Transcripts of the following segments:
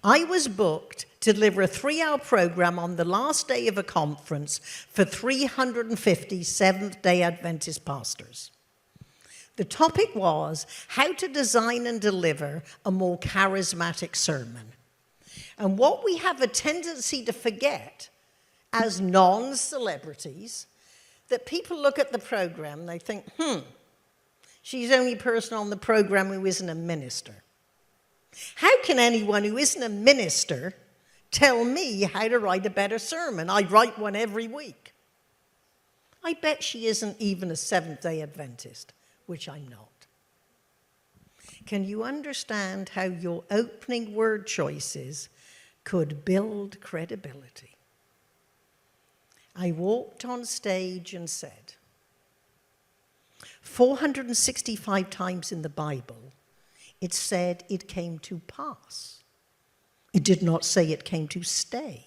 I was booked to deliver a 3-hour program on the last day of a conference for 350 Seventh-day Adventist pastors. The topic was how to design and deliver a more charismatic sermon. And what we have a tendency to forget as non-celebrities, that people look at the program and they think, she's the only person on the program who isn't a minister. How can anyone who isn't a minister tell me how to write a better sermon? I write one every week. I bet she isn't even a Seventh-day Adventist, which I'm not. Can you understand how your opening word choices could build credibility? I walked on stage and said, 465 times in the Bible, it said it came to pass. It did not say it came to stay.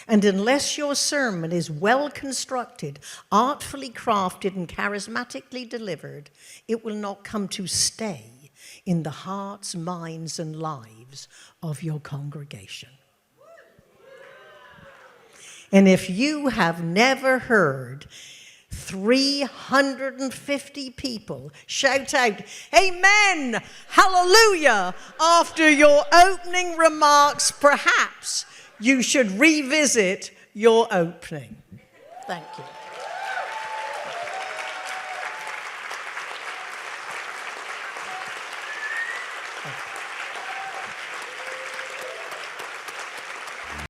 And unless your sermon is well constructed, artfully crafted, and charismatically delivered, it will not come to stay in the hearts, minds, and lives of your congregation. And if you have never heard 350 people shout out, "Amen, hallelujah," after your opening remarks, perhaps you should revisit your opening. Thank you.